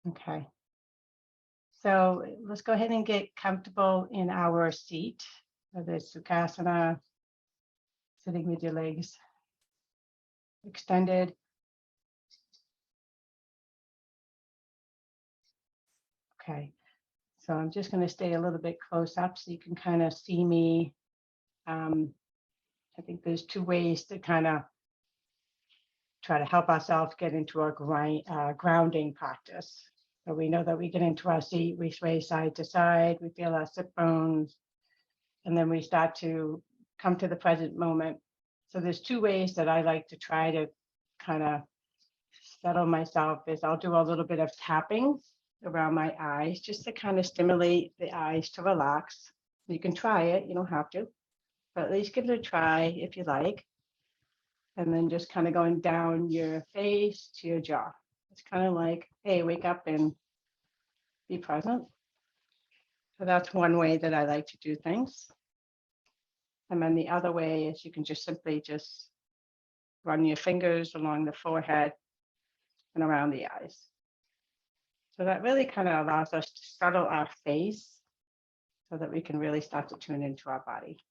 Okay. So let's go ahead and get comfortable in our seat, whether it's Sukhasana, sitting with your legs extended. Okay. So I'm just going to stay a little bit close up so you can kind of see me. I think there's two ways to kind of try to help ourselves get into a grounding practice. So we know that we get into our seat, we sway side to side, we feel our sit bones, and then we start to come to the present moment. So there's two ways that I like to try to kind of settle myself is I'll do a little bit of tapping around my eyes just to kind of stimulate the eyes to relax. You can try it, you don't have to, but at least give it a try if you like. And then just kind of going down your face to your jaw. It's kind of like, hey, wake up and be present. So that's one way that I like to do things. And then the other way is you can just simply just run your fingers along the forehead and around the eyes. So that really kind of allows us to settle our face so that we can really start to tune into our body.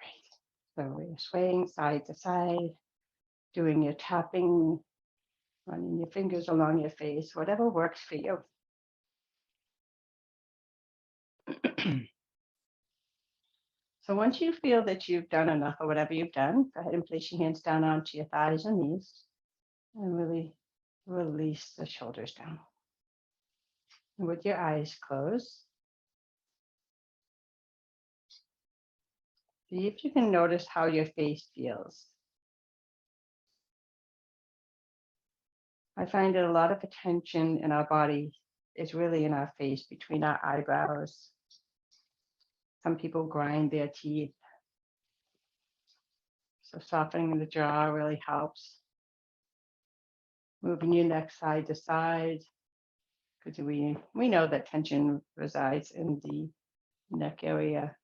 Right. So we're swaying side to side, doing your tapping, running your fingers along your face, whatever works for you. So once you feel that you've done enough or whatever you've done, go ahead and place your hands down onto your thighs and knees and really release the shoulders down. And with your eyes closed, see if you can notice how your face feels. I find that a lot of attention in our body is really in our face, between our eyebrows. Some people grind their teeth. So softening the jaw really helps. Moving your neck side to side, because we know that tension resides in the neck area,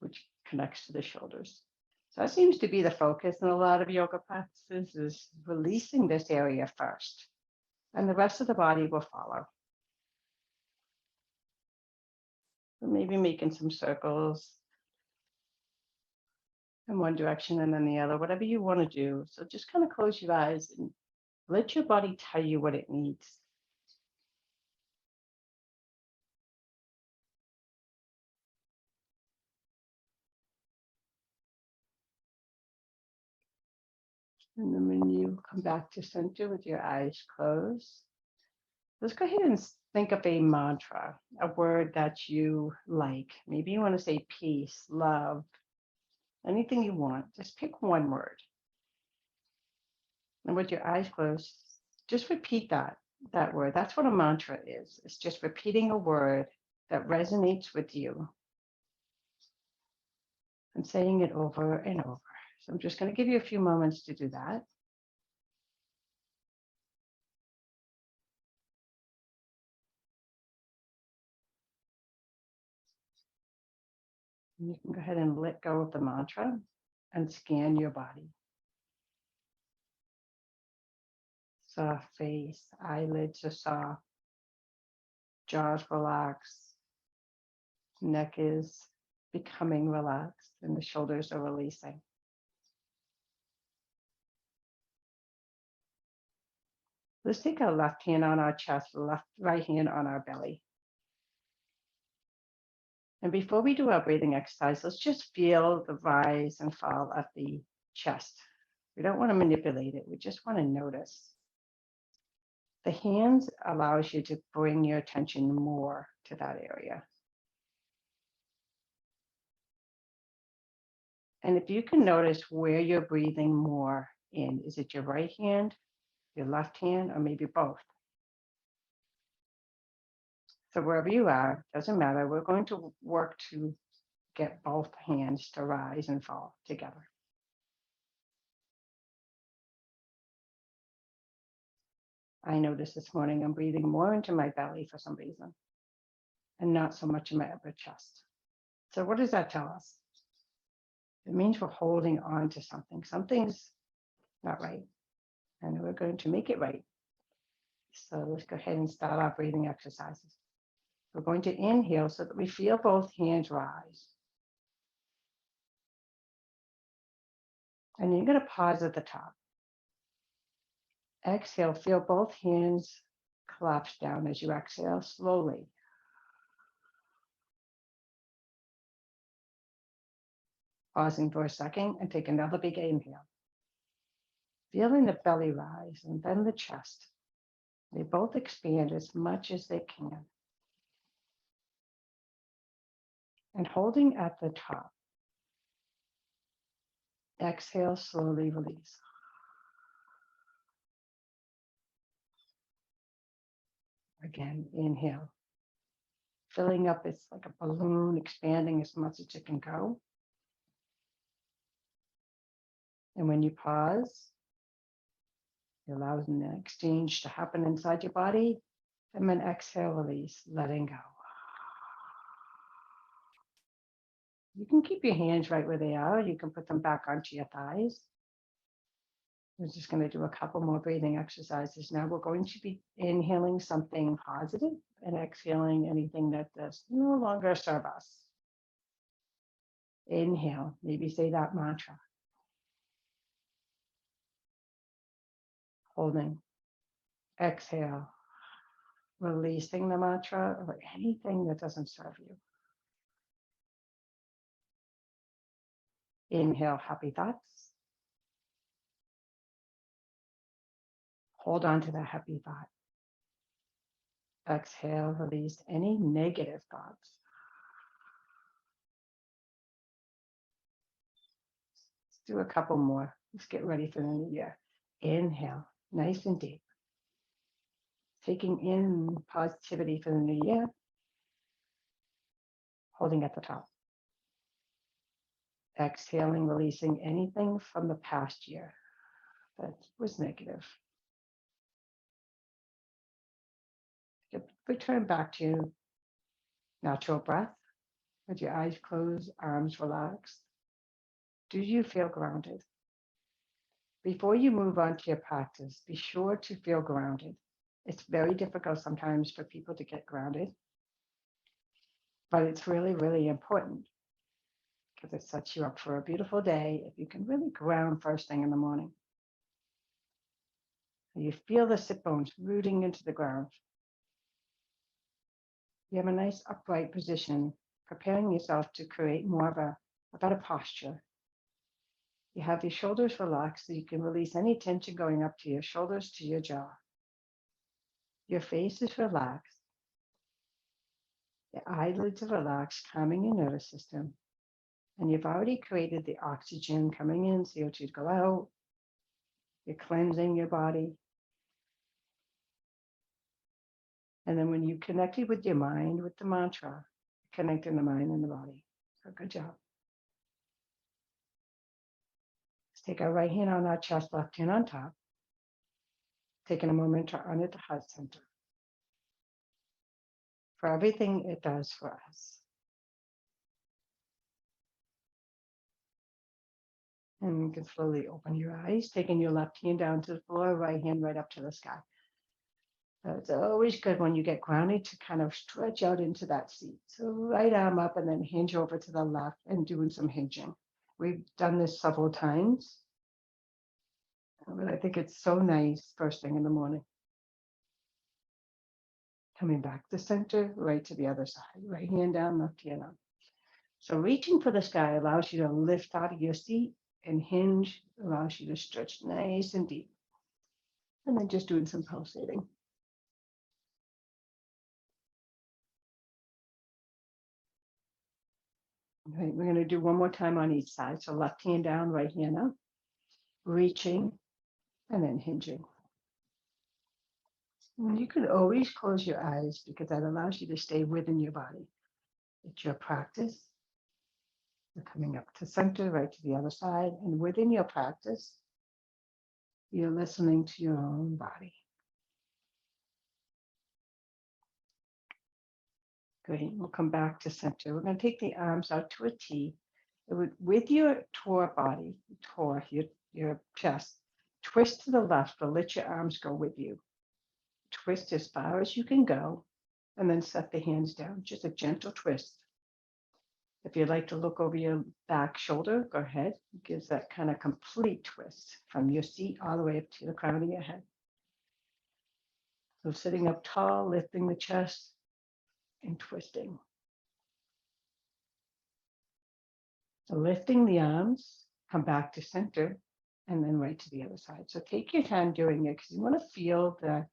which connects to the shoulders. So that seems to be the focus in a lot of yoga practices, is releasing this area first, and the rest of the body will follow. So maybe making some circles in one direction and then the other, whatever you want to do. So just kind of close your eyes and let your body tell you what it needs. And then when you come back to center with your eyes closed, let's go ahead and think of a mantra, a word that you like. Maybe you want to say peace, love, anything you want. Just pick one word. And with your eyes closed, just repeat that word. That's what a mantra is. It's just repeating a word that resonates with you and saying it over and over. So I'm just going to give you a few moments to do that. And you can go ahead and let go of the mantra and scan your body. Soft face, eyelids are soft, jaws relaxed, neck is becoming relaxed, and the shoulders are releasing. Let's take our left hand on our chest, right hand on our belly. And before we do our breathing exercise, let's just feel the rise and fall of the chest. We don't want to manipulate it. We just want to notice. The hands allows you to bring your attention more to that area. And if you can notice where you're breathing more in, is it your right hand, your left hand, or maybe both? So wherever you are, doesn't matter. We're going to work to get both hands to rise and fall together. I noticed this morning I'm breathing more into my belly for some reason and not so much in my upper chest. So what does that tell us? It means we're holding on to something. Something's not right, and we're going to make it right. So let's go ahead and start our breathing exercises. We're going to inhale so that we feel both hands rise. And you're going to pause at the top. Exhale, feel both hands collapse down as you exhale slowly. Pausing for a second and take another big inhale. Feeling the belly rise and then the chest. They both expand as much as they can. And holding at the top. Exhale, slowly release. Again, inhale. Filling up, it's like a balloon expanding as much as it can go. And when you pause, you allow the exchange to happen inside your body. And then exhale, release, letting go. You can keep your hands right where they are. You can put them back onto your thighs. We're just going to do a couple more breathing exercises. Now we're going to be inhaling something positive and exhaling anything that does no longer serve us. Inhale, maybe say that mantra. Holding. Exhale, releasing the mantra or anything that doesn't serve you. Inhale, happy thoughts. Hold on to that happy thought. Exhale, release any negative thoughts. Let's do a couple more. Let's get ready for the new year. Inhale, nice and deep. Taking in positivity for the new year. Holding at the top. Exhaling, releasing anything from the past year that was negative. Return back to natural breath with your eyes closed, arms relaxed. Do you feel grounded? Before you move on to your practice, be sure to feel grounded. It's very difficult sometimes for people to get grounded, but it's really, really important because it sets you up for a beautiful day if you can really ground first thing in the morning. You feel the sit bones rooting into the ground. You have a nice upright position, preparing yourself to create more of a better posture. You have your shoulders relaxed so you can release any tension going up to your shoulders to your jaw. Your face is relaxed. Your eyelids are relaxed, calming your nervous system. And you've already created the oxygen coming in, CO2 to go out. You're cleansing your body. And then when you connected with your mind, with the mantra, connecting the mind and the body. So good job. Let's take our right hand on our chest, left hand on top. Taking a moment to honor the heart center for everything it does for us. And you can slowly open your eyes, taking your left hand down to the floor, right hand right up to the sky. It's always good when you get grounded to kind of stretch out into that seat. So right arm up and then hinge over to the left and doing some hinging. We've done this several times, but I think it's so nice first thing in the morning. Coming back to center, right to the other side. Right hand down, left hand up. So reaching for the sky allows you to lift out of your seat, and hinge allows you to stretch nice and deep. And then just doing some pulsating. All right, we're going to do one more time on each side. So left hand down, right hand up, reaching, and then hinging. And you can always close your eyes because that allows you to stay within your body. It's your practice. You're coming up to center, right to the other side. And within your practice, you're listening to your own body. Great. We'll come back to center. We're going to take the arms out to a T. With your body, your chest, twist to the left, but let your arms go with you. Twist as far as you can go, and then set the hands down. Just a gentle twist. If you'd like to look over your back shoulder, go ahead. It gives that kind of complete twist from your seat all the way up to the crown of your head. So sitting up tall, lifting the chest and twisting. So lifting the arms, come back to center, and then right to the other side. So take your time doing it because you want to feel the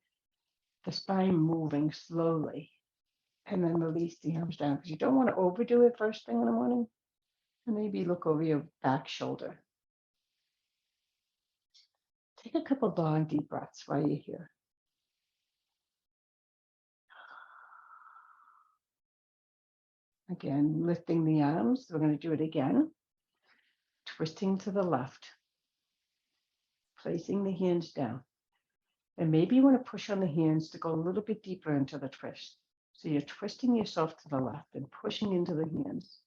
spine moving slowly, and then release the arms down because you don't want to overdo it first thing in the morning. And maybe look over your back shoulder. Take a couple long deep breaths while you're here. Again, lifting the arms. We're going to do it again. Twisting to the left. Placing the hands down. And maybe you want to push on the hands to go a little bit deeper into the twist. So you're twisting yourself to the left and pushing into the hands.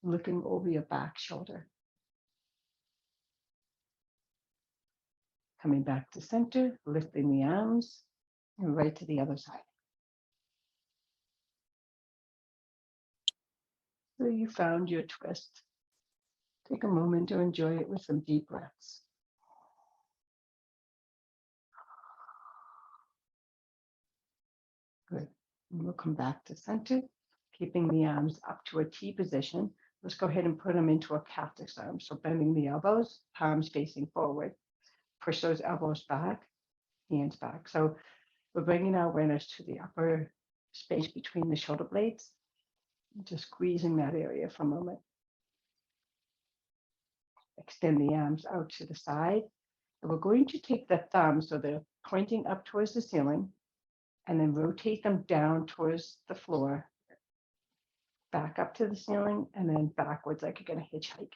Looking over your back shoulder. Coming back to center, lifting the arms, and right to the other side. So you found your twist. Take a moment to enjoy it with some deep breaths. Good. And we'll come back to center, keeping the arms up to a T position. Let's go ahead and put them into a cactus arm. So bending the elbows, palms facing forward. Push those elbows back, hands back. So we're bringing our awareness to the upper space between the shoulder blades. Just squeezing that area for a moment. Extend the arms out to the side. And we're going to take the thumbs, so they're pointing up towards the ceiling, and then rotate them down towards the floor, back up to the ceiling, and then backwards like you're going to hitchhike.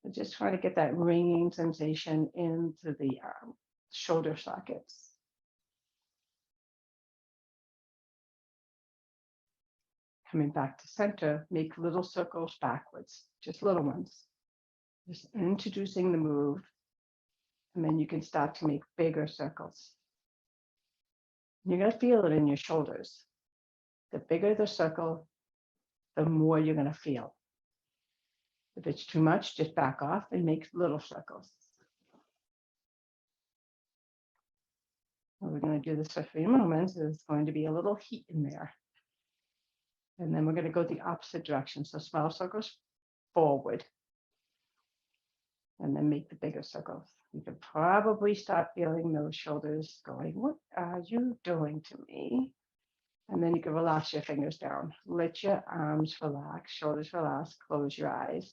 So just trying to get that ringing sensation into the shoulder sockets. Coming back to center, make little circles backwards, just little ones. Just introducing the move, and then you can start to make bigger circles. You're going to feel it in your shoulders. The bigger the circle, the more you're going to feel. If it's too much, just back off and make little circles. And we're going to do this for a few moments. There's going to be a little heat in there. And then we're going to go the opposite direction. So small circles forward. And then make the bigger circles. You can probably start feeling those shoulders going, what are you doing to me? And then you can relax your fingers down. Let your arms relax, shoulders relax, close your eyes.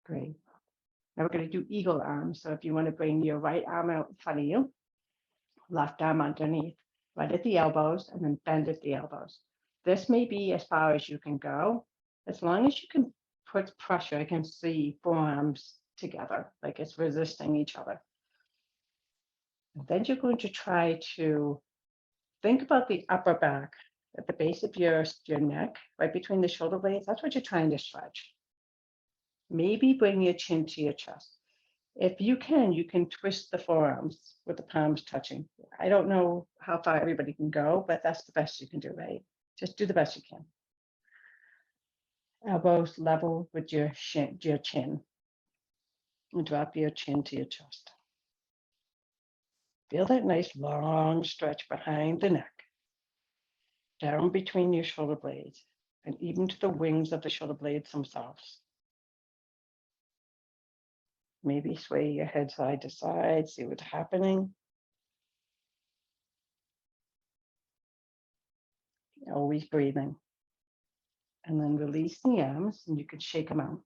Great. Now we're going to do eagle arms. So if you want to bring your right arm out in front of you, left arm underneath, right at the elbows, and then bend at the elbows. This may be as far as you can go, as long as you can put pressure against the forearms together, like it's resisting each other. And then you're going to try to think about the upper back at the base of your neck, right between the shoulder blades. That's what you're trying to stretch. Maybe bring your chin to your chest. If you can twist the forearms with the palms touching. I don't know how far everybody can go, but that's the best you can do, right? Just do the best you can. Elbows level with your chin. And drop your chin to your chest. Feel that nice long stretch behind the neck. Down between your shoulder blades and even to the wings of the shoulder blades themselves. Maybe sway your head side to side, see what's happening. Always breathing. And then release the arms, and you can shake them out.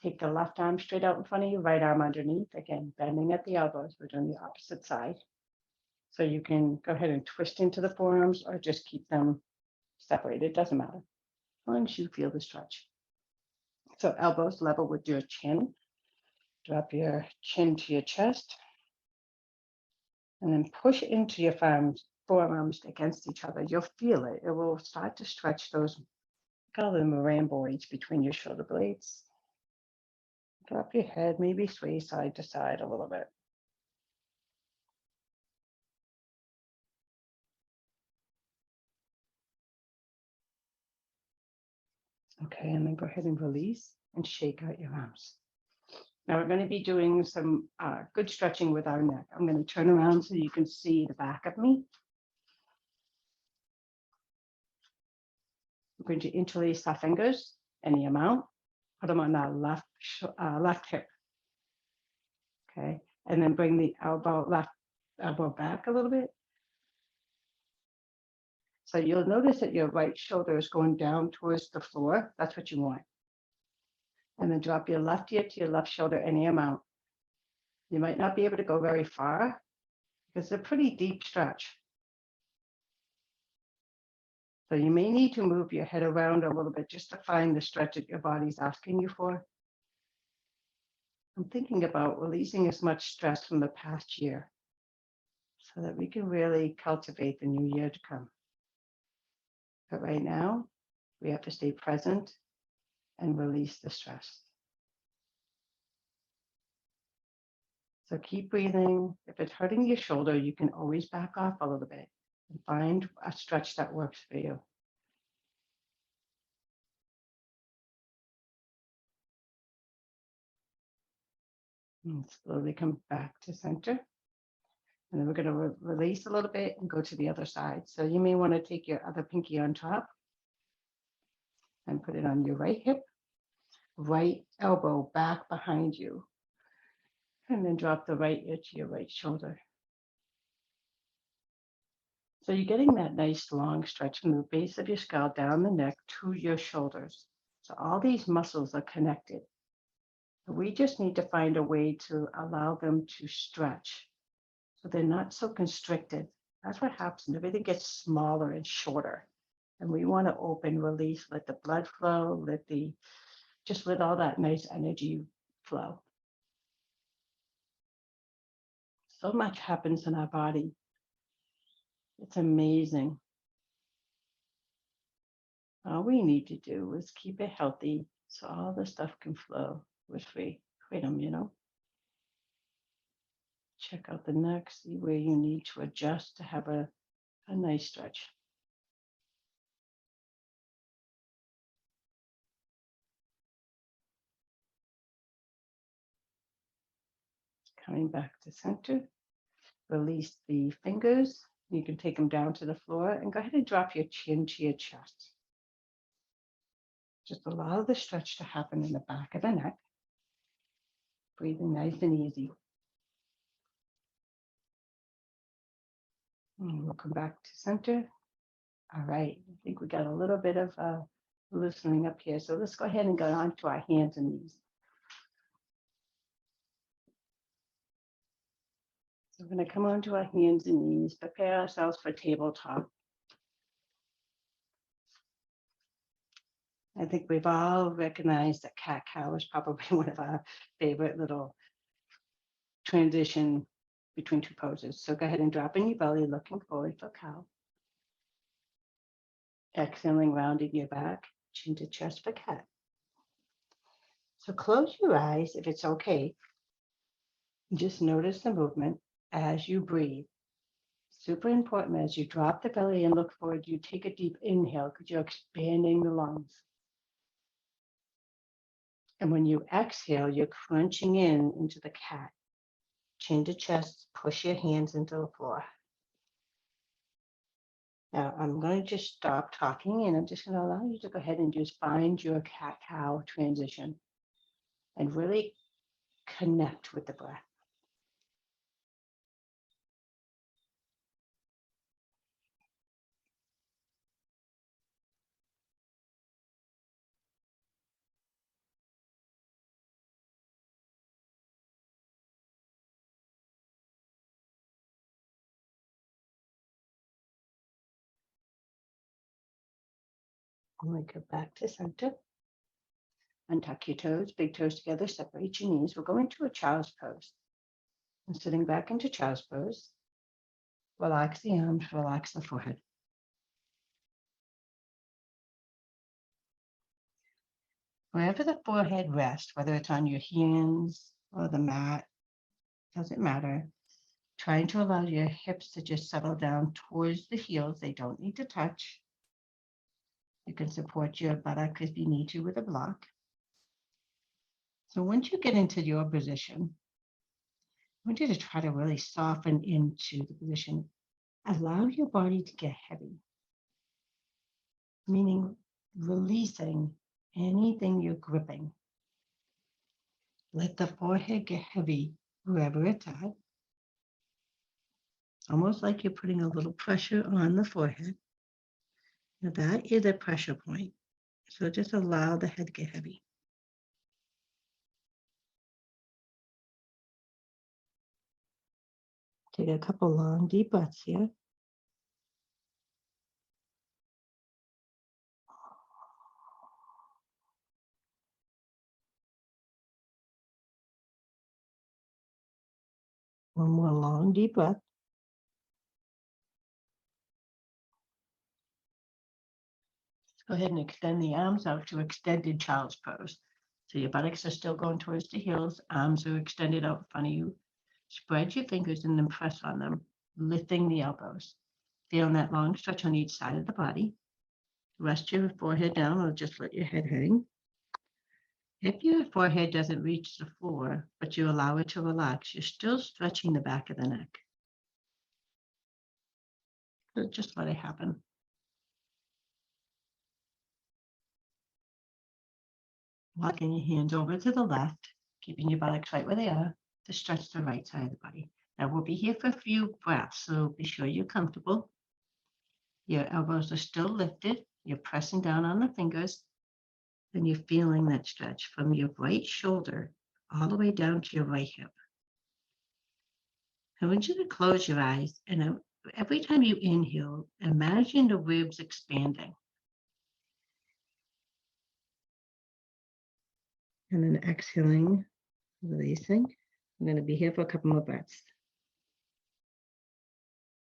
Take the left arm straight out in front of you, right arm underneath. Again, bending at the elbows. We're doing the opposite side. So you can go ahead and twist into the forearms or just keep them separated. It doesn't matter, as long as you feel the stretch. So elbows level with your chin. Drop your chin to your chest. And then push into your forearms against each other. You'll feel it. It will start to stretch those, call them rhomboids between your shoulder blades. Drop your head, maybe sway side to side a little bit. Okay, and then go ahead and release and shake out your arms. Now we're going to be doing some good stretching with our neck. I'm going to turn around so you can see the back of me. I'm going to interlace our fingers, any amount, put them on our left hip. Okay, and then bring the left elbow back a little bit. So you'll notice that your right shoulder is going down towards the floor. That's what you want. And then drop your left ear to your left shoulder any amount. You might not be able to go very far because it's a pretty deep stretch. So you may need to move your head around a little bit just to find the stretch that your body's asking you for. I'm thinking about releasing as much stress from the past year so that we can really cultivate the new year to come. But right now, we have to stay present and release the stress. So keep breathing. If it's hurting your shoulder, you can always back off a little bit and find a stretch that works for you. And slowly come back to center. And then we're going to release a little bit and go to the other side. So you may want to take your other pinky on top and put it on your right hip, right elbow back behind you. And then drop the right ear to your right shoulder. So you're getting that nice long stretch from the base of your skull down the neck to your shoulders. So all these muscles are connected. We just need to find a way to allow them to stretch so they're not so constricted. That's what happens. Everything gets smaller and shorter. And we want to open, release, let the blood flow, let all that nice energy flow. So much happens in our body. It's amazing. All we need to do is keep it healthy so all the stuff can flow with freedom, Check out the neck, see where you need to adjust to have a nice stretch. Coming back to center, release the fingers. You can take them down to the floor and go ahead and drop your chin to your chest. Just allow the stretch to happen in the back of the neck. Breathing nice and easy. And we'll come back to center. All right, I think we got a little bit of loosening up here. So let's go ahead and go on to our hands and knees. So we're going to come onto our hands and knees, prepare ourselves for tabletop. I think we've all recognized that cat-cow is probably one of our favorite little transition between two poses. So go ahead and drop in your belly, looking forward for cow. Exhaling, rounding your back, chin to chest for cat. So close your eyes if it's okay. Just notice the movement as you breathe. Super important as you drop the belly and look forward, you take a deep inhale because you're expanding the lungs. And when you exhale, you're crunching into the cat. Chin to chest, push your hands into the floor. Now I'm going to just stop talking and I'm just going to allow you to go ahead and just find your cat-cow transition and really connect with the breath. I'm going to go back to center. Untuck your toes, big toes together, separate your knees. We'll go into a child's pose. And sitting back into child's pose, relax the arms, relax the forehead. Wherever the forehead rests, whether it's on your hands or the mat, doesn't matter. Trying to allow your hips to just settle down towards the heels. They don't need to touch. You can support your buttock if you need to with a block. So once you get into your position, I want you to try to really soften into the position. Allow your body to get heavy, meaning releasing anything you're gripping. Let the forehead get heavy wherever it's at, almost like you're putting a little pressure on the forehead. Now that is a pressure point. So just allow the head to get heavy. Take a couple long, deep breaths here. One more long, deep breath. Go ahead and extend the arms out to extended child's pose. So your buttocks are still going towards the heels. Arms are extended out in front of you. Spread your fingers and then press on them, lifting the elbows. Feeling that long stretch on each side of the body. Rest your forehead down or just let your head hang. If your forehead doesn't reach the floor, but you allow it to relax, you're still stretching the back of the neck. So just let it happen. Walking your hands over to the left, keeping your buttocks right where they are to stretch the right side of the body. Now we'll be here for a few breaths, so be sure you're comfortable. Your elbows are still lifted. You're pressing down on the fingers, and you're feeling that stretch from your right shoulder all the way down to your right hip. I want you to close your eyes, and every time you inhale, imagine the ribs expanding. And then exhaling, releasing. I'm going to be here for a couple more breaths.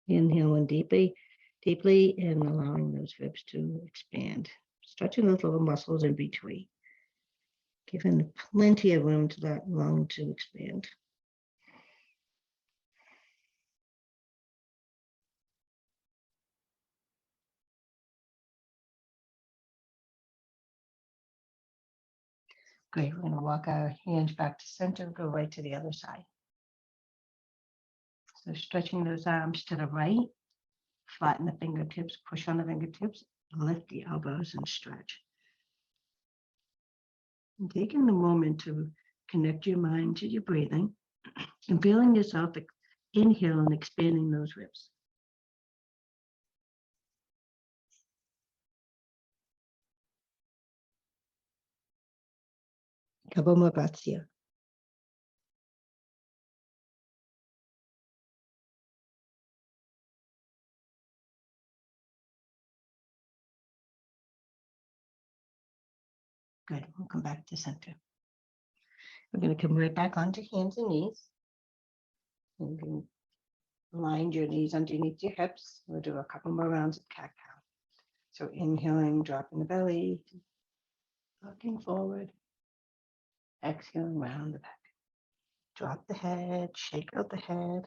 Inhaling deeply, and allowing those ribs to expand. Stretching those little muscles in between. Giving plenty of room to that lung to expand. Great. We're going to walk our hands back to center, go right to the other side. So stretching those arms to the right, flatten the fingertips, push on the fingertips, lift the elbows and stretch. And taking the moment to connect your mind to your breathing and feeling yourself inhale and expanding those ribs. Couple more breaths here. Good. We'll come back to center. We're going to come right back onto hands and knees. And you can line your knees underneath your hips. We'll do a couple more rounds of cat cow. So inhaling, dropping the belly, looking forward. Exhaling, round the back. Drop the head, shake out the head.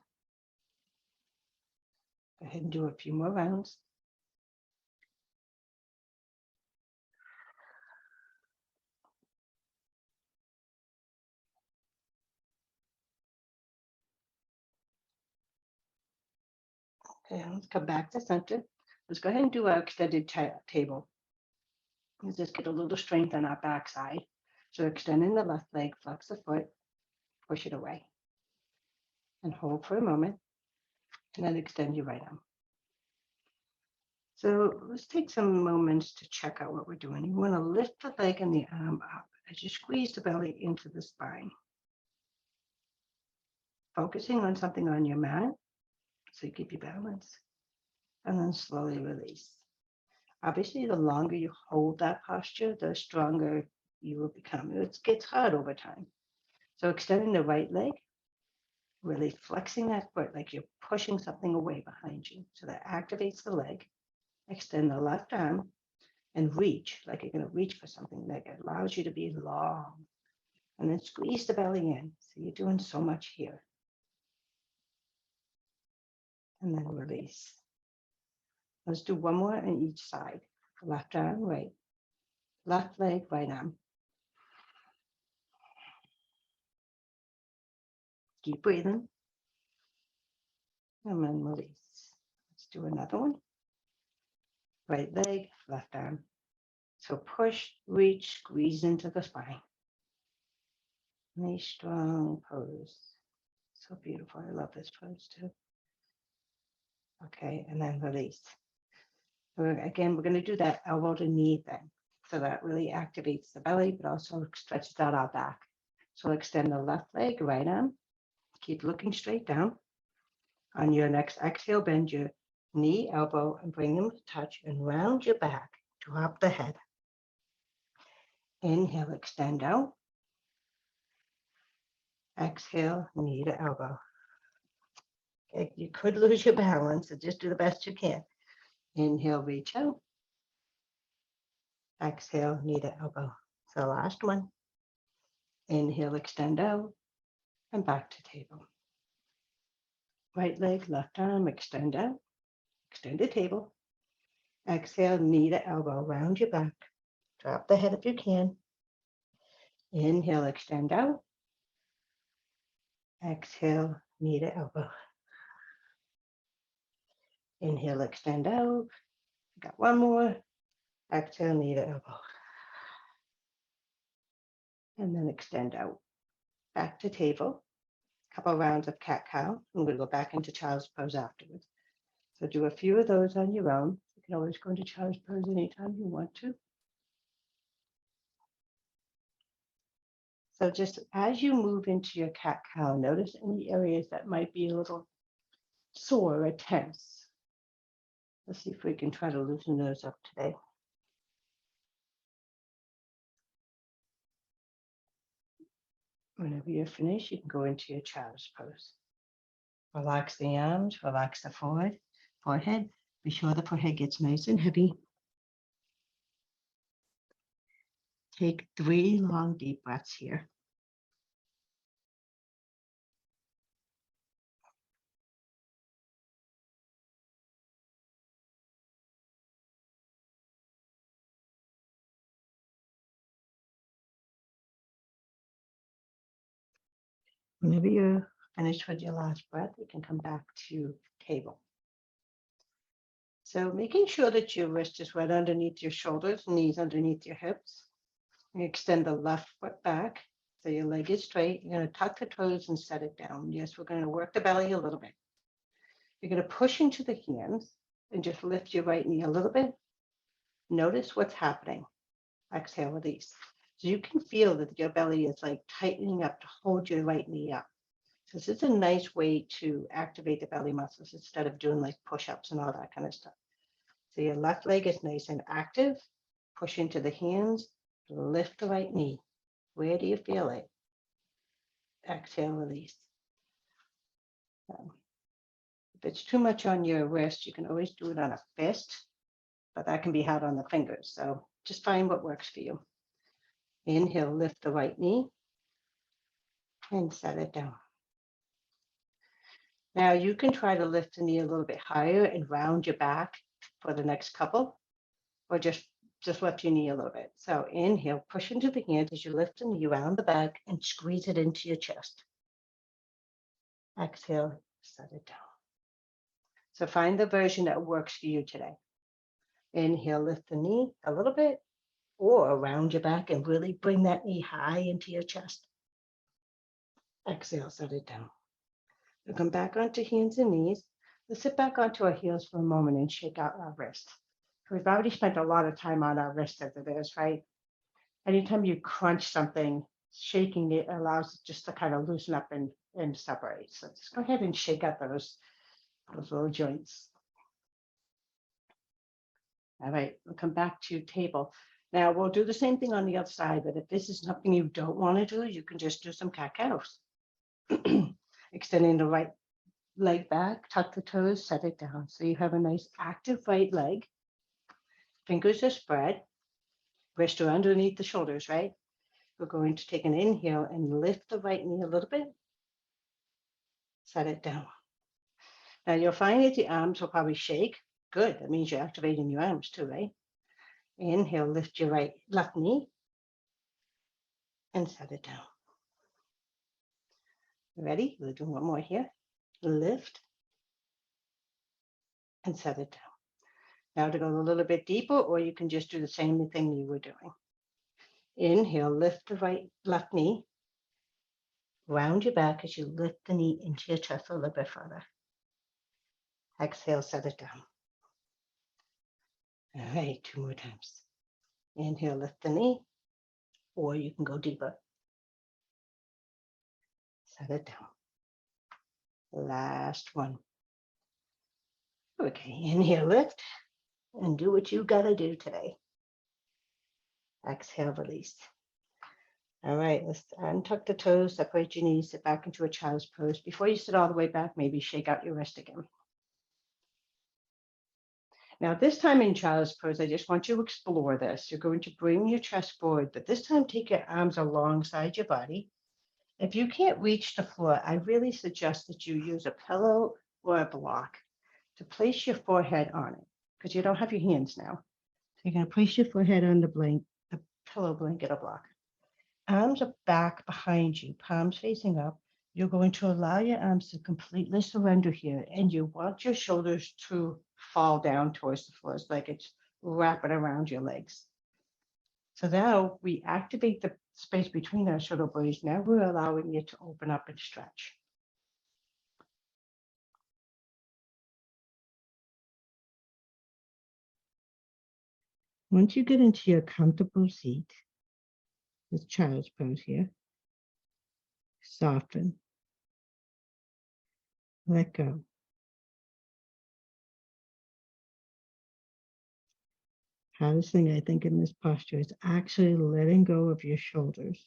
Go ahead and do a few more rounds. Okay, let's come back to center. Let's go ahead and do our extended table. Let's just get a little strength on our backside. So extending the left leg, flex the foot, push it away. And hold for a moment. And then extend your right arm. So let's take some moments to check out what we're doing. You want to lift the leg and the arm up as you squeeze the belly into the spine. Focusing on something on your mat so you keep your balance. And then slowly release. Obviously, the longer you hold that posture, the stronger you will become. It gets hard over time. So extending the right leg, really flexing that foot like you're pushing something away behind you. So that activates the leg. Extend the left arm and reach, like you're going to reach for something that allows you to be long. And then squeeze the belly in. So you're doing so much here. And then release. Let's do one more on each side. Left arm, right. Left leg, right arm. Keep breathing. And then release. Let's do another one. Right leg, left arm. So push, reach, squeeze into the spine. Nice, strong pose. So beautiful. I love this pose too. Okay, and then release. Again, we're going to do that elbow to knee thing. So that really activates the belly, but also stretches out our back. So extend the left leg, right arm. Keep looking straight down. On your next exhale, bend your knee, elbow, and bring them to touch and round your back. Drop the head. Inhale, extend out. Exhale, knee to elbow. Okay, you could lose your balance, so just do the best you can. Inhale, reach out. Exhale, knee to elbow. So last one. Inhale, extend out, and back to table. Right leg, left arm, extend out. Extend the table. Exhale, knee to elbow, round your back. Drop the head if you can. Inhale, extend out. Exhale, knee to elbow. Inhale, extend out. Got one more. Exhale, knee to elbow. And then extend out. Back to table. Couple rounds of cat-cow. I'm going to go back into child's pose afterwards. So do a few of those on your own. You can always go into child's pose anytime you want to. So just as you move into your cat-cow, notice any areas that might be a little sore or tense. Let's see if we can try to loosen those up today. Whenever you're finished, you can go into your child's pose. Relax the arms, relax the forehead. Be sure the forehead gets nice and heavy. Take 3 long, deep breaths here. Whenever you're finished with your last breath, you can come back to table. So making sure that your wrist is right underneath your shoulders, knees underneath your hips. You extend the left foot back so your leg is straight. You're going to tuck the toes and set it down. Yes, we're going to work the belly a little bit. You're going to push into the hands and just lift your right knee a little bit. Notice what's happening. Exhale, release. So you can feel that your belly is like tightening up to hold your right knee up. So this is a nice way to activate the belly muscles instead of doing like push-ups and all that kind of stuff. So your left leg is nice and active. Push into the hands, lift the right knee. Where do you feel it? Exhale, release. If it's too much on your wrist, you can always do it on a fist, but that can be hard on the fingers. So just find what works for you. Inhale, lift the right knee and set it down. Now you can try to lift the knee a little bit higher and round your back for the next couple, or just lift your knee a little bit. So inhale, push into the hands as you lift the knee around the back and squeeze it into your chest. Exhale, set it down. So find the version that works for you today. Inhale, lift the knee a little bit, or around your back and really bring that knee high into your chest. Exhale, set it down. We'll come back onto hands and knees. Let's sit back onto our heels for a moment and shake out our wrists. We've already spent a lot of time on our wrists as it is, right? Anytime you crunch something, shaking it allows it just to kind of loosen up and separate. So just go ahead and shake out those little joints. All right, we'll come back to table. Now we'll do the same thing on the other side, but if this is something you don't want to do, you can just do some cat-cows. Extending the right leg back, tuck the toes, set it down. So you have a nice active right leg. Fingers are spread. Wrists are underneath the shoulders, right? We're going to take an inhale and lift the right knee a little bit. Set it down. Now you'll find that the arms will probably shake. Good. That means you're activating your arms too, right? Inhale, lift your left knee and set it down. Ready? We'll do one more here. Lift and set it down. Now to go a little bit deeper, or you can just do the same thing you were doing. Inhale, lift the left knee. Round your back as you lift the knee into your chest a little bit further. Exhale, set it down. All right, 2 more times. Inhale, lift the knee, or you can go deeper. Set it down. Last one. Okay, inhale, lift, and do what you gotta do today. Exhale, release. All right, let's untuck the toes, separate your knees, sit back into a child's pose. Before you sit all the way back, maybe shake out your wrist again. Now, this time in child's pose, I just want you to explore this. You're going to bring your chest forward, but this time take your arms alongside your body. If you can't reach the floor, I really suggest that you use a pillow or a block to place your forehead on it, because you don't have your hands now. So you're going to place your forehead on the pillow, blanket, or block. Arms are back behind you, palms facing up. You're going to allow your arms to completely surrender here, and you want your shoulders to fall down towards the floor. It's like it's wrapping around your legs. So now we activate the space between our shoulder blades. Now we're allowing it to open up and stretch. Once you get into your comfortable seat, this child's pose here, soften, let go. Hardest thing I think in this posture is actually letting go of your shoulders.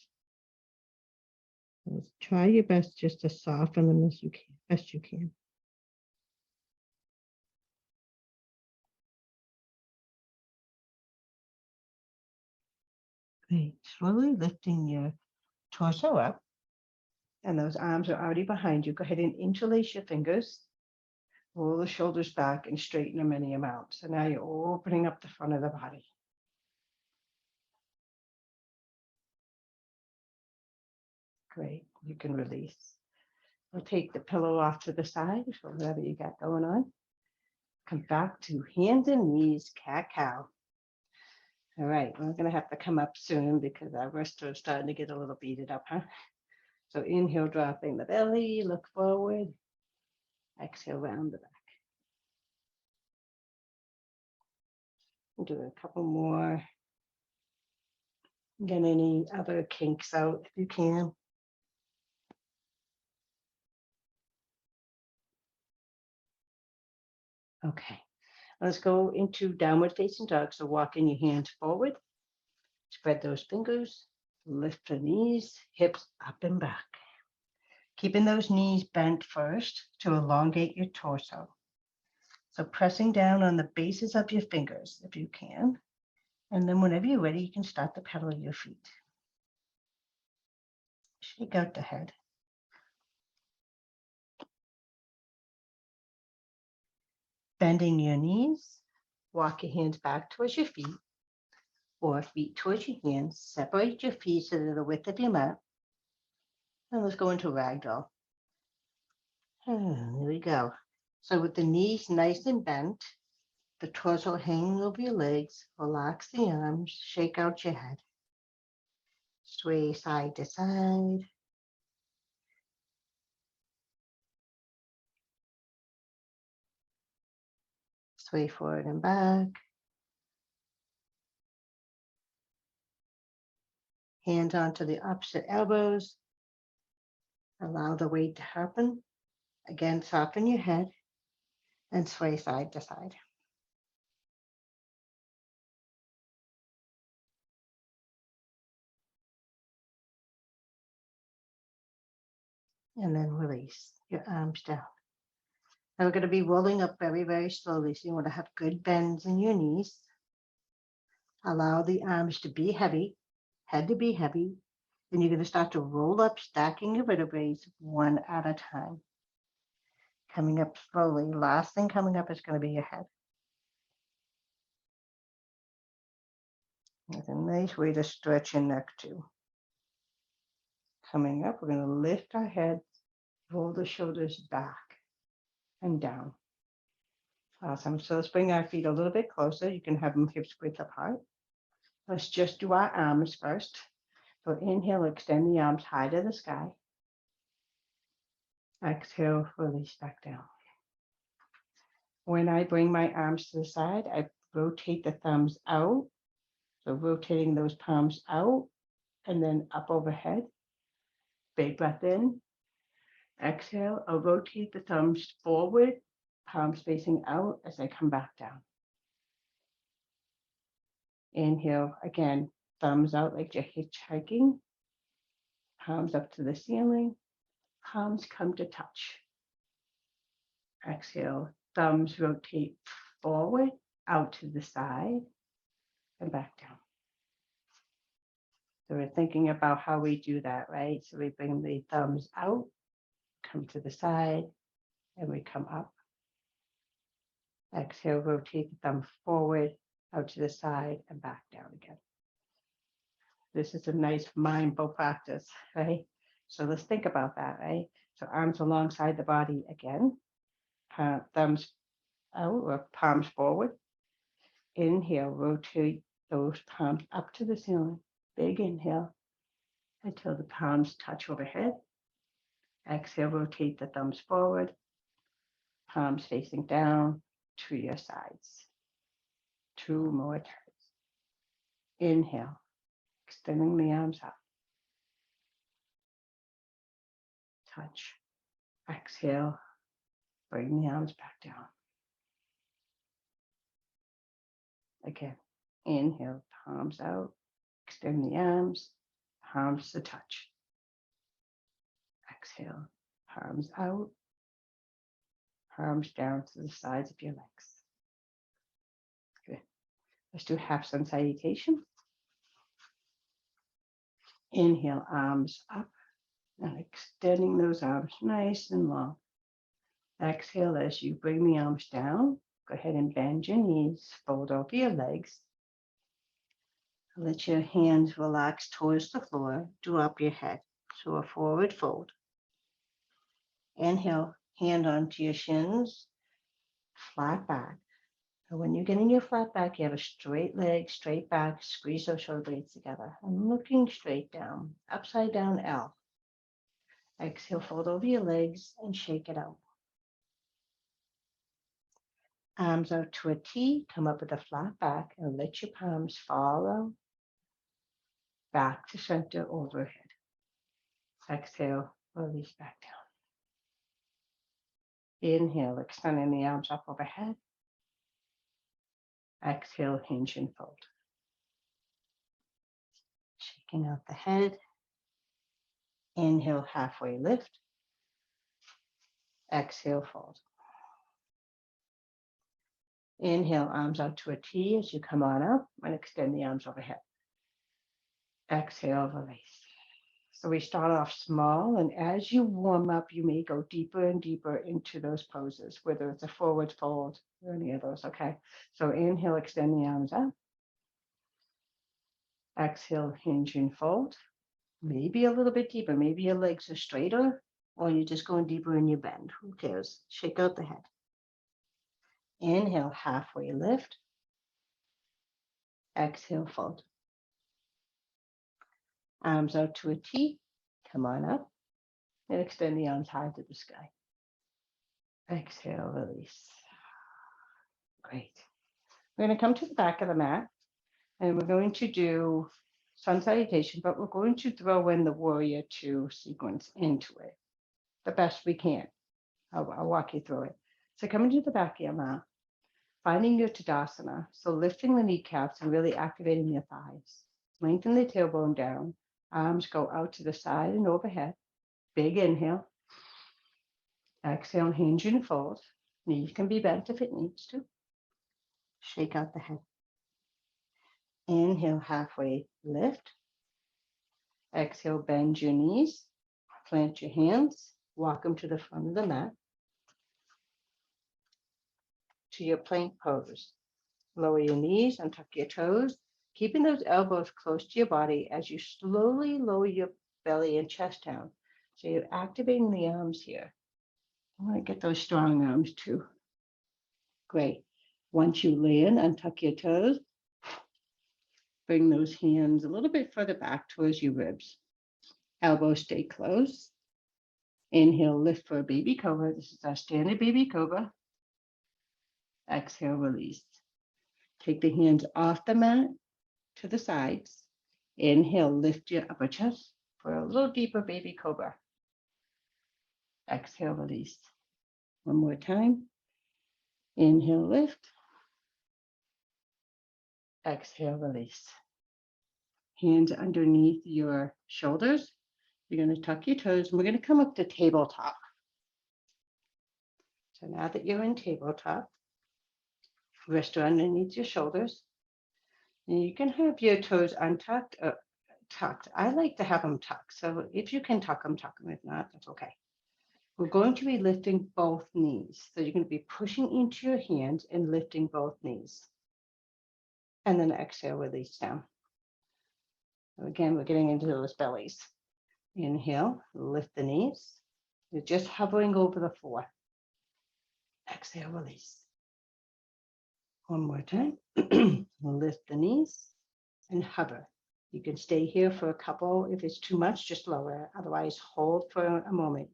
So try your best just to soften them as best you can. Great. Slowly lifting your torso up, and those arms are already behind you. Go ahead and interlace your fingers, roll the shoulders back, and straighten them any amount. So now you're opening up the front of the body. Great. You can release. We'll take the pillow off to the side for whatever you got going on. Come back to hands and knees, cat-cow. All right, we're going to have to come up soon because our wrists are starting to get a little beaded up, huh? So inhale, dropping the belly, look forward. Exhale, round the back. We'll do a couple more. Get any other kinks out if you can. Okay, let's go into downward facing dog. So walking your hands forward, spread those fingers, lift the knees, hips up and back. Keeping those knees bent first to elongate your torso. So pressing down on the bases of your fingers if you can. And then whenever you're ready, you can start to pedal your feet. Shake out the head. Bending your knees, walk your hands back towards your feet, or feet towards your hands. Separate your feet so they're the width of your mat. And let's go into ragdoll. There we go. So with the knees nice and bent, the torso hanging over your legs, relax the arms, shake out your head. Sway side to side. Sway forward and back. Hands onto the opposite elbows. Allow the weight to happen. Again, soften your head and sway side to side. And then release your arms down. Now we're going to be rolling up very, very slowly. So you want to have good bends in your knees. Allow the arms to be heavy, head to be heavy. Then you're going to start to roll up, stacking your vertebrae one at a time. Coming up slowly. Last thing coming up is going to be your head. It's a nice way to stretch your neck too. Coming up, we're going to lift our head, roll the shoulders back and down. Awesome. So let's bring our feet a little bit closer. You can have them hips width apart. Let's just do our arms first. So inhale, extend the arms high to the sky. Exhale, release back down. When I bring my arms to the side, I rotate the thumbs out. So rotating those palms out and then up overhead. Big breath in. Exhale, I'll rotate the thumbs forward, palms facing out as I come back down. Inhale, again, thumbs out like you're hitchhiking. Palms up to the ceiling. Palms come to touch. Exhale, thumbs rotate forward, out to the side, and back down. So we're thinking about how we do that, right? So we bring the thumbs out, come to the side, and we come up. Exhale, rotate the thumb forward, out to the side, and back down again. This is a nice mindful practice, right? So let's think about that, right? So arms alongside the body again, thumbs out or palms forward. Inhale, rotate those palms up to the ceiling. Big inhale until the palms touch overhead. Exhale, rotate the thumbs forward, palms facing down to your sides. 2 more times. Inhale, extending the arms up. Touch. Exhale, bring the arms back down. Again, inhale, palms out, extend the arms, palms to touch. Exhale, palms out, palms down to the sides of your legs. Good. Let's do half sun salutation. Inhale, arms up and extending those arms nice and long. Exhale as you bring the arms down. Go ahead and bend your knees, fold over your legs. Let your hands relax towards the floor. Drop your head. So a forward fold. Inhale, hand onto your shins, flat back. And when you're getting your flat back, you have a straight leg, straight back, squeeze those shoulder blades together. And looking straight down, upside down L. Exhale, fold over your legs and shake it out. Arms out to a T, come up with a flat back and let your palms follow back to center overhead. Exhale, release back down. Inhale, extending the arms up overhead. Exhale, hinge and fold. Shaking out the head. Inhale, halfway lift. Exhale, fold. Inhale, arms out to a T as you come on up and extend the arms overhead. Exhale, release. So we start off small, and as you warm up, you may go deeper and deeper into those poses, whether it's a forward fold or any of those, okay? So inhale, extend the arms up. Exhale, hinge and fold. Maybe a little bit deeper. Maybe your legs are straighter, or you're just going deeper in your bend. Who cares? Shake out the head. Inhale, halfway lift. Exhale, fold. Arms out to a T. Come on up. And extend the arms high to the sky. Exhale, release. Great. We're going to come to the back of the mat. And we're going to do sun salutation, but we're going to throw in the warrior two sequence into it the best we can. I'll walk you through it. So coming to the back of your mat, finding your Tadasana. So lifting the kneecaps and really activating your thighs. Lengthen the tailbone down. Arms go out to the side and overhead. Big inhale. Exhale, hinge and fold. Knees can be bent if it needs to. Shake out the head. Inhale, halfway lift. Exhale, bend your knees. Plant your hands. Walk them to the front of the mat. To your plank pose. Lower your knees and tuck your toes, keeping those elbows close to your body as you slowly lower your belly and chest down. So you're activating the arms here. I want to get those strong arms too. Great. Once you land, untuck your toes. Bring those hands a little bit further back towards your ribs. Elbows stay close. Inhale, lift for a baby cobra. This is our standard baby cobra. Exhale, release. Take the hands off the mat to the sides. Inhale, lift your upper chest for a little deeper baby cobra. Exhale, release. One more time. Inhale, lift. Exhale, release. Hands underneath your shoulders. You're going to tuck your toes, and we're going to come up to tabletop. So now that you're in tabletop, wrists are underneath your shoulders. And you can have your toes untucked or tucked. I like to have them tucked. So if you can tuck them, tuck them. If not, that's okay. We're going to be lifting both knees. So you're going to be pushing into your hands and lifting both knees. And then exhale, release down. Again, we're getting into those bellies. Inhale, lift the knees. You're just hovering over the floor. Exhale, release. One more time. Lift the knees and hover. You can stay here for a couple. If it's too much, just lower it. Otherwise, hold for a moment.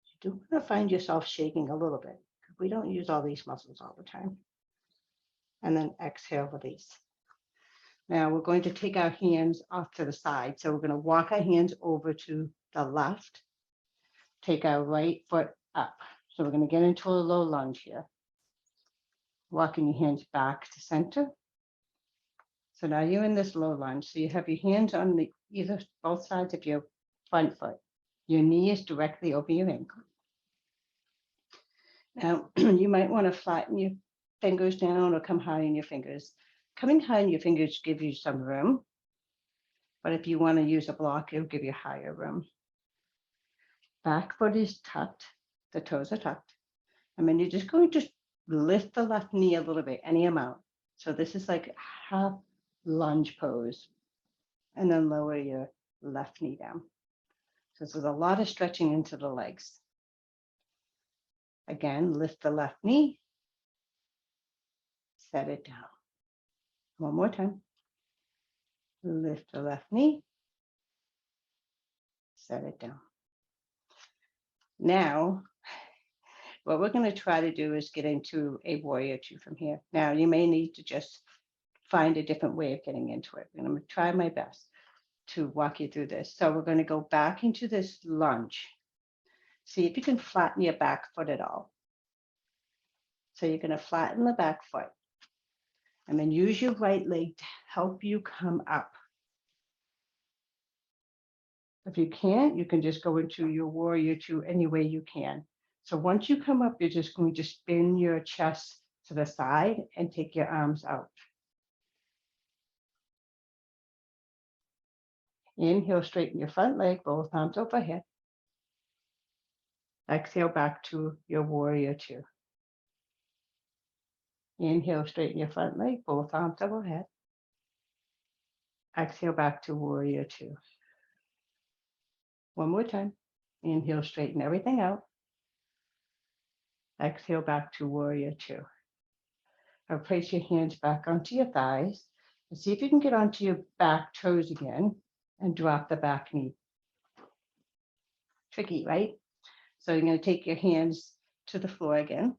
You do want to find yourself shaking a little bit, because we don't use all these muscles all the time. And then exhale, release. Now we're going to take our hands off to the side. So we're going to walk our hands over to the left. Take our right foot up. So we're going to get into a low lunge here. Walking your hands back to center. So now you're in this low lunge. So you have your hands on both sides of your front foot. Your knee is directly over your ankle. Now you might want to flatten your fingers down or come high in your fingers. Coming high in your fingers gives you some room. But if you want to use a block, it'll give you higher room. Back foot is tucked. The toes are tucked. And then you're just going to lift the left knee a little bit, any amount. So this is like half lunge pose. And then lower your left knee down. So there's a lot of stretching into the legs. Again, lift the left knee. Set it down. One more time. Lift the left knee. Set it down. Now, what we're going to try to do is get into a warrior two from here. Now, you may need to just find a different way of getting into it. And I'm going to try my best to walk you through this. So we're going to go back into this lunge. See if you can flatten your back foot at all. So you're going to flatten the back foot. And then use your right leg to help you come up. If you can't, you can just go into your warrior two any way you can. So once you come up, you're just going to spin your chest to the side and take your arms out. Inhale, straighten your front leg, both arms overhead. Exhale, back to your warrior two. Inhale, straighten your front leg, both arms overhead. Exhale, back to warrior two. One more time. Inhale, straighten everything out. Exhale, back to warrior two. Now place your hands back onto your thighs and see if you can get onto your back toes again and drop the back knee. Tricky, right? So you're going to take your hands to the floor again.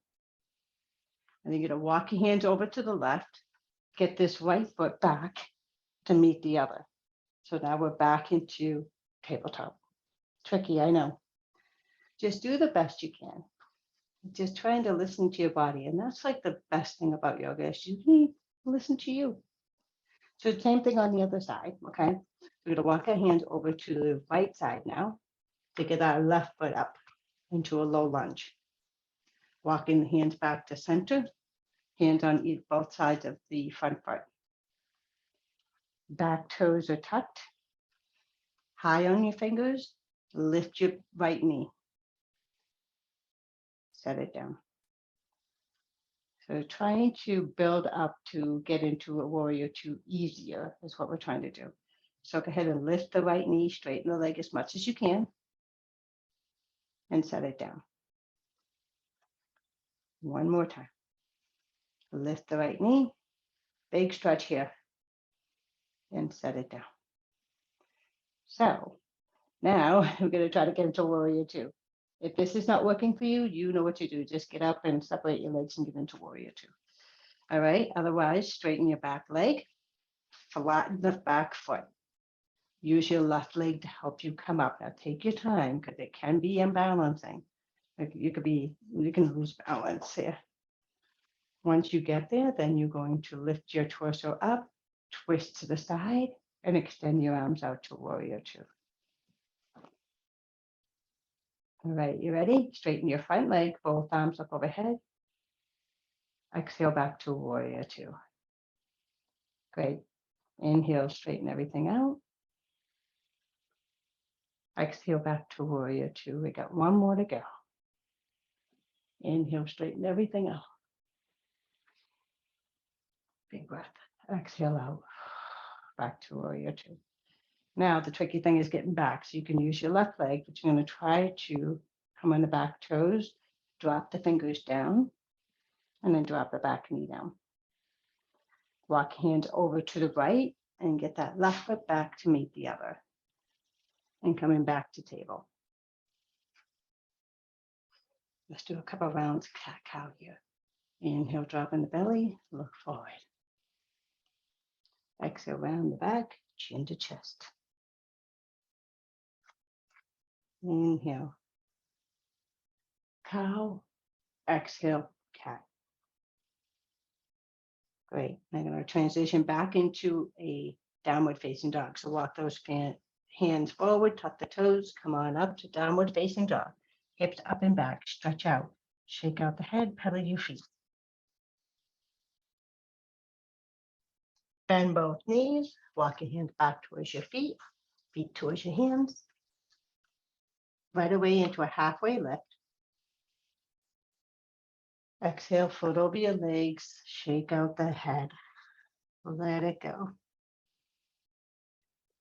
And you're going to walk your hands over to the left. Get this right foot back to meet the other. So now we're back into tabletop. Tricky, I know. Just do the best you can. Just trying to listen to your body. And that's like the best thing about yoga is you need to listen to you. So same thing on the other side, okay? We're going to walk our hands over to the right side now to get our left foot up into a low lunge. Walking the hands back to center, hands on both sides of the front foot. Back toes are tucked. High on your fingers. Lift your right knee. Set it down. So trying to build up to get into a warrior two easier is what we're trying to do. So go ahead and lift the right knee, straighten the leg as much as you can, and set it down. One more time. Lift the right knee, big stretch here, and set it down. So now we're going to try to get into warrior two. If this is not working for you, you know what to do. Just get up and separate your legs and get into warrior two. All right. Otherwise, straighten your back leg, flatten the back foot. Use your left leg to help you come up. Now take your time because it can be imbalancing. You can lose balance here. Once you get there, then you're going to lift your torso up, twist to the side, and extend your arms out to warrior two. All right, you ready? Straighten your front leg, both arms up overhead. Exhale back to warrior two. Great. Inhale, straighten everything out. Exhale back to warrior two. We got one more to go. Inhale, straighten everything out. Big breath. Exhale out. Back to warrior two. Now, the tricky thing is getting back. So you can use your left leg, but you're going to try to come on the back toes, drop the fingers down, and then drop the back knee down. Walk hands over to the right and get that left foot back to meet the other. And coming back to table. Let's do a couple of rounds cat-cow here. Inhale, drop in the belly, look forward. Exhale, round the back, chin to chest. Inhale, cow. Exhale, cat. Great. I'm going to transition back into a downward facing dog. So walk those hands forward, tuck the toes, come on up to downward facing dog. Hips up and back, stretch out. Shake out the head, pedal your feet. Bend both knees, walk your hands back towards your feet towards your hands. Right away into a halfway lift. Exhale, foot over your legs, shake out the head. Let it go.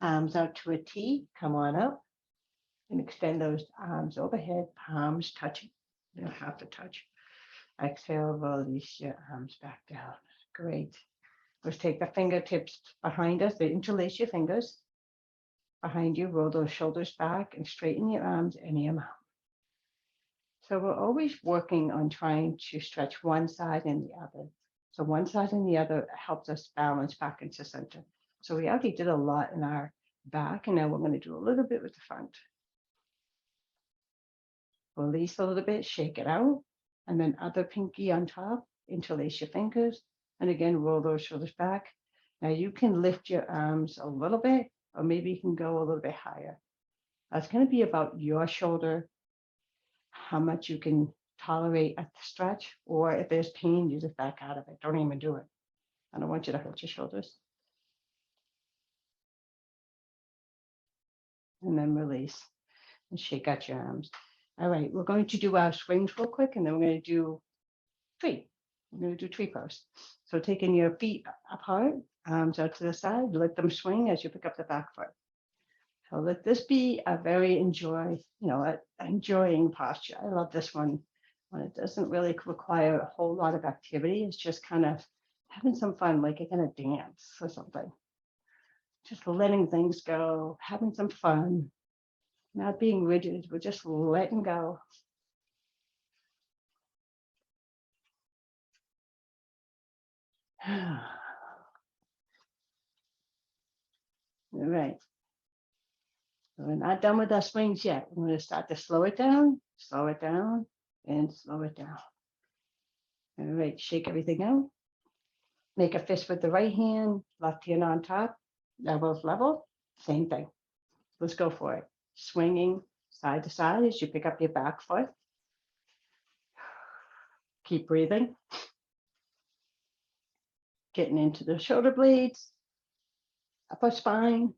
Arms out to a T, come on up and extend those arms overhead, palms touching. You don't have to touch. Exhale, release your arms back down. Great. Let's take the fingertips behind us, interlace your fingers behind you, roll those shoulders back and straighten your arms any amount. So we're always working on trying to stretch one side and the other. So one side and the other helps us balance back into center. So we already did a lot in our back, and now we're going to do a little bit with the front. Release a little bit, shake it out, and then other pinky on top, interlace your fingers, and again, roll those shoulders back. Now you can lift your arms a little bit, or maybe you can go a little bit higher. That's going to be about your shoulder, how much you can tolerate at the stretch, or if there's pain, you just back out of it. Don't even do it. I don't want you to hurt your shoulders. And then release and shake out your arms. All right, we're going to do our swings real quick, and then we're going to do tree. We're going to do tree pose. So taking your feet apart, arms out to the side, let them swing as you pick up the back foot. So let this be a very enjoying posture. I love this one when it doesn't really require a whole lot of activity. It's just kind of having some fun, like a kind of dance or something. Just letting things go, having some fun, not being rigid. We're just letting go. All right. We're not done with our swings yet. We're going to start to slow it down, and slow it down. All right, shake everything out. Make a fist with the right hand, left hand on top, elbows level, same thing. Let's go for it. Swinging side to side as you pick up your back foot. Keep breathing. Getting into the shoulder blades, upper spine.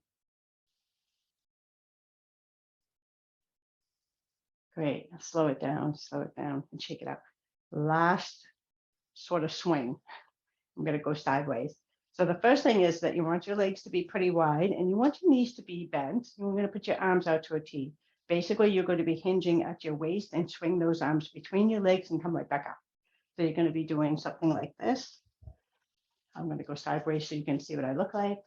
Great. Slow it down, and shake it out. Last sort of swing. I'm going to go sideways. So the first thing is that you want your legs to be pretty wide and you want your knees to be bent. You're going to put your arms out to a T. Basically, you're going to be hinging at your waist and swing those arms between your legs and come right back up. So you're going to be doing something like this. I'm going to go sideways so you can see what I look like.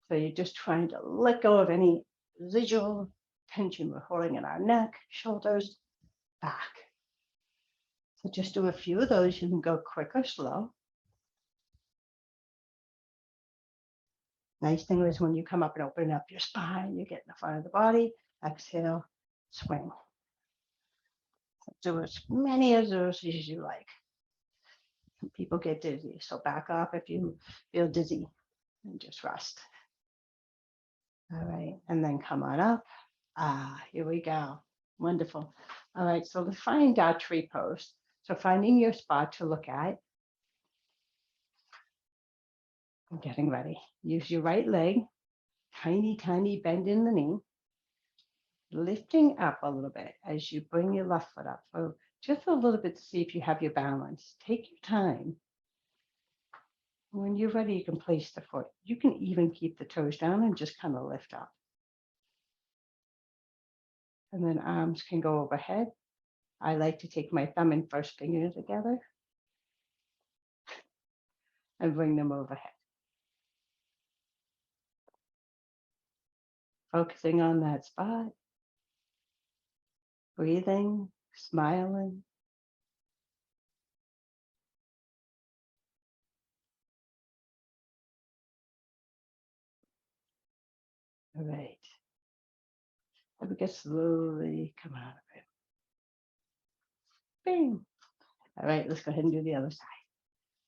So you're just trying to let go of any residual tension we're holding in our neck, shoulders, back. So just do a few of those. You can go quick or slow. Nice thing is when you come up and open up your spine, you get in the front of the body. Exhale, swing. Do as many of those as you like. Some people get dizzy, so back off if you feel dizzy and just rest. All right, and then come on up. Here we go. Wonderful. All right, so let's find our tree pose. So finding your spot to look at. I'm getting ready. Use your right leg. Tiny, tiny bend in the knee. Lifting up a little bit as you bring your left foot up. So just a little bit to see if you have your balance. Take your time. When you're ready, you can place the foot. You can even keep the toes down and just kind of lift up. And then arms can go overhead. I like to take my thumb and first finger together and bring them overhead. Focusing on that spot. Breathing, smiling. All right. And we can slowly come out of it. Bing. All right, let's go ahead and do the other side.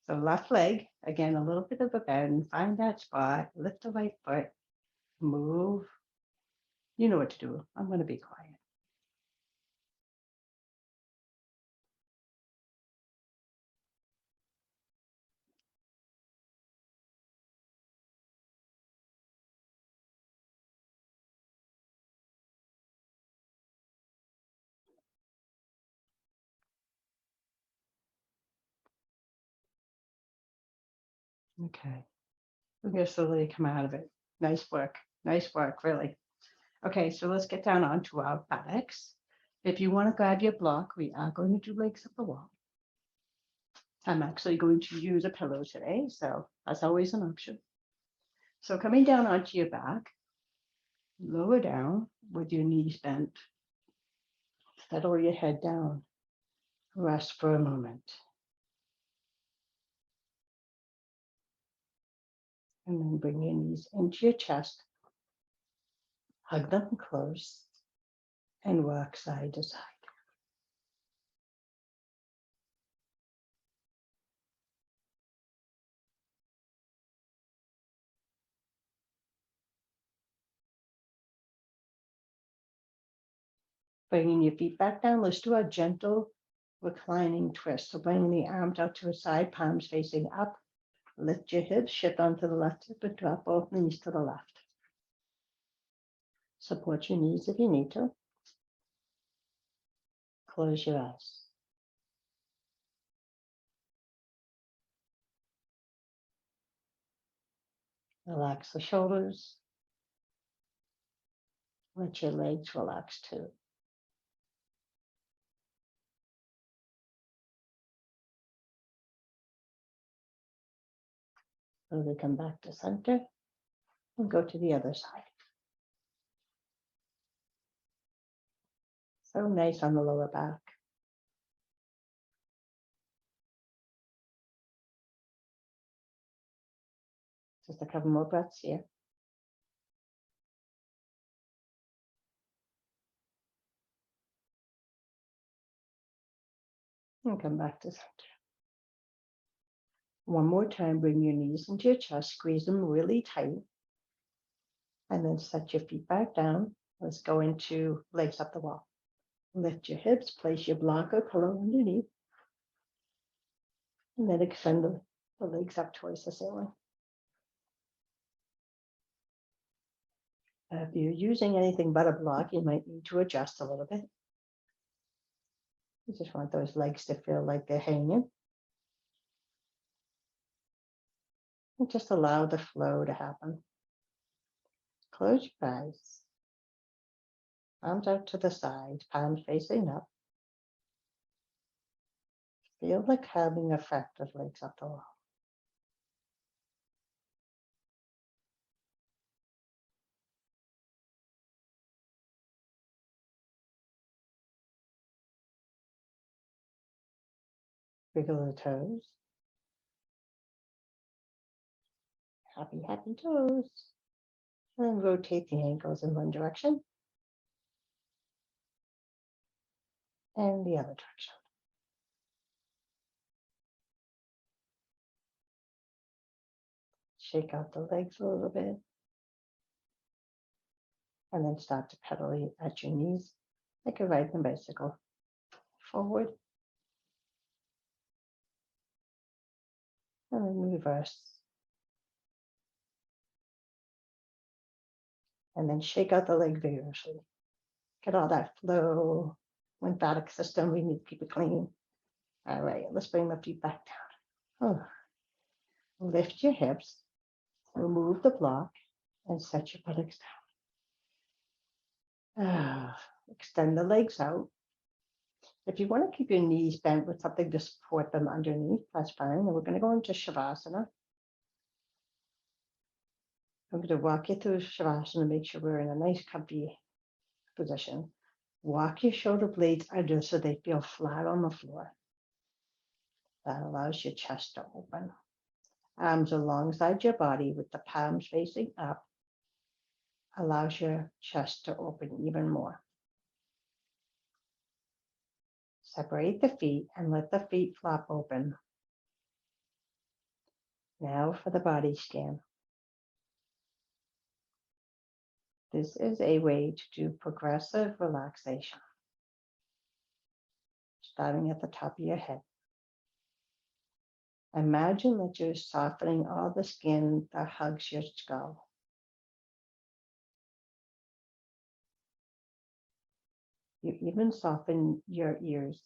So left leg, again, a little bit of a bend. Find that spot. Lift the right foot. Move. You know what to do. I'm going to be quiet. Okay. We're going to slowly come out of it. Nice work. Nice work, really. Okay, so let's get down onto our buttocks. If you want to grab your block, we are going to do legs up the wall. I'm actually going to use a pillow today, so that's always an option. So coming down onto your back, lower down with your knees bent. Settle your head down. Rest for a moment. And then bring your knees into your chest. Hug them close and rock side to side. Bringing your feet back down. Let's do a gentle reclining twist. So bringing the arms out to the side, palms facing up. Lift your hips, shift onto the left hip, and drop both knees to the left. Support your knees if you need to. Close your eyes. Relax the shoulders. Let your legs relax too. Slowly come back to center and go to the other side. So nice on the lower back. Just a couple more breaths here. And come back to center. One more time, bring your knees into your chest, squeeze them really tight. And then set your feet back down. Let's go into legs up the wall. Lift your hips, place your block or pillow underneath. And then extend the legs up towards the ceiling. If you're using anything but a block, you might need to adjust a little bit. You just want those legs to feel like they're hanging. And just allow the flow to happen. Close your eyes. Arms out to the sides, palms facing up. Feel the calming effect of legs up the wall. Wiggle the toes. Happy, happy toes. And then rotate the ankles in one direction and the other direction. Shake out the legs a little bit. And then start to pedal at your knees like you're riding a bicycle. Forward. And then reverse. And then shake out the leg vigorously. Get all that flow, lymphatic system. We need to keep it clean. All right, let's bring the feet back down. Oh. Lift your hips, remove the block, and set your buttocks down. Extend the legs out. If you want to keep your knees bent with something to support them underneath, that's fine. And we're going to go into Shavasana. I'm going to walk you through Shavasana, make sure we're in a nice, comfy position. Walk your shoulder blades under so they feel flat on the floor. That allows your chest to open. Arms alongside your body with the palms facing up allows your chest to open even more. Separate the feet and let the feet flop open. Now for the body scan. This is a way to do progressive relaxation, starting at the top of your head. Imagine that you're softening all the skin that hugs your skull. You even soften your ears.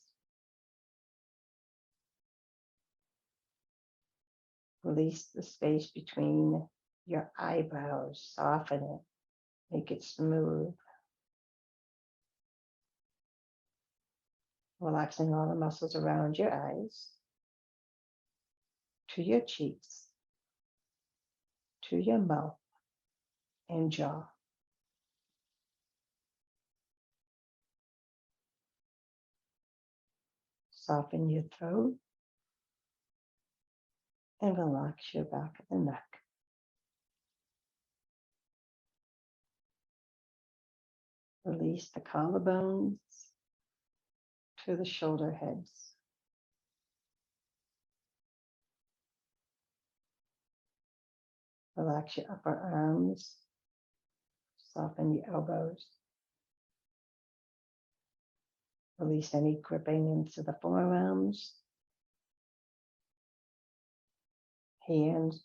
Release the space between your eyebrows, soften it, make it smooth. Relaxing all the muscles around your eyes, to your cheeks, to your mouth and jaw. Soften your throat and relax your back of the neck. Release the collarbones to the shoulder heads. Relax your upper arms. Soften your elbows. Release any gripping into the forearms, hands,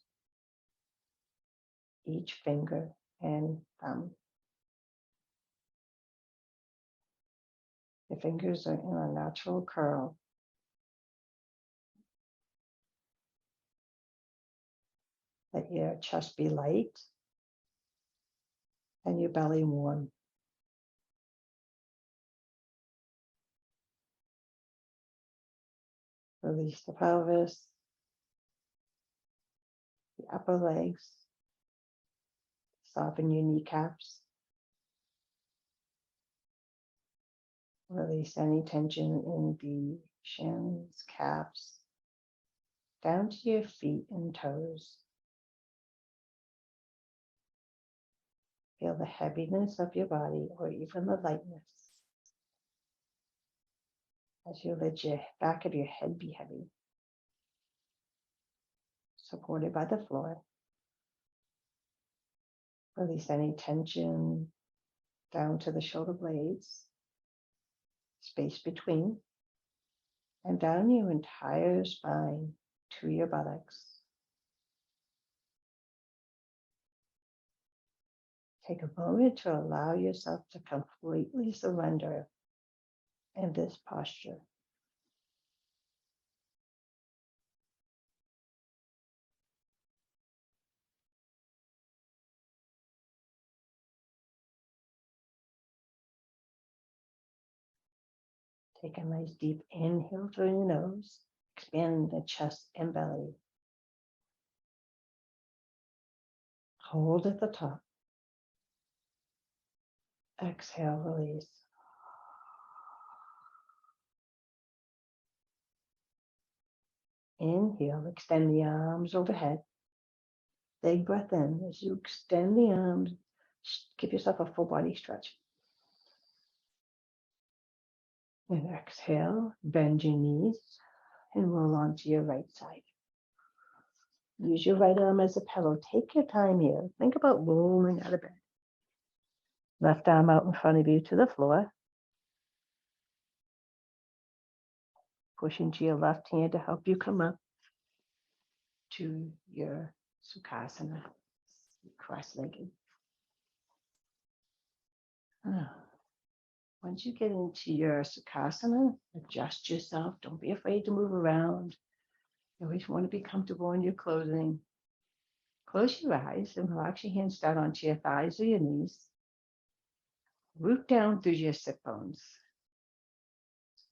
each finger and thumb. The fingers are in a natural curl. Let your chest be light and your belly warm. Release the pelvis, the upper legs. Soften your kneecaps. Release any tension in the shins, calves, down to your feet and toes. Feel the heaviness of your body or even the lightness as you let your back of your head be heavy, supported by the floor. Release any tension down to the shoulder blades, space between, and down your entire spine to your buttocks. Take a moment to allow yourself to completely surrender in this posture. Take a nice deep inhale through your nose, expand the chest and belly. Hold at the top. Exhale, release. Inhale, extend the arms overhead. Big breath in as you extend the arms. Give yourself a full body stretch. And exhale, bend your knees and roll onto your right side. Use your right arm as a pillow. Take your time here. Think about rolling out of bed. Left arm out in front of you to the floor. Push into your left hand to help you come up to your Sukhasana, cross-legged. Once you get into your Sukhasana, adjust yourself. Don't be afraid to move around. You always want to be comfortable in your clothing. Close your eyes and relax your hands down onto your thighs or your knees. Root down through your sit bones.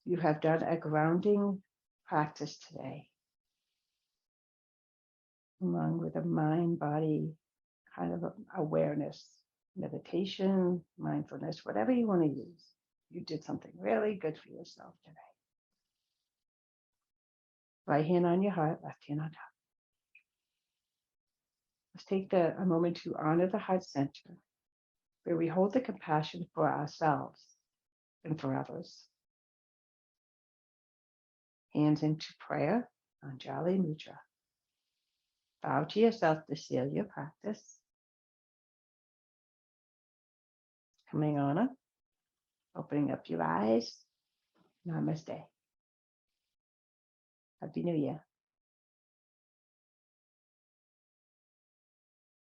You have done a grounding practice today, along with a mind-body kind of awareness, meditation, mindfulness, whatever you want to use. You did something really good for yourself today. Right hand on your heart, left hand on top. Let's take a moment to honor the heart center, where we hold the compassion for ourselves and for others. Hands into prayer, Anjali Mudra. Bow to yourself to seal your practice. Coming on up, opening up your eyes. Namaste. Happy New Year.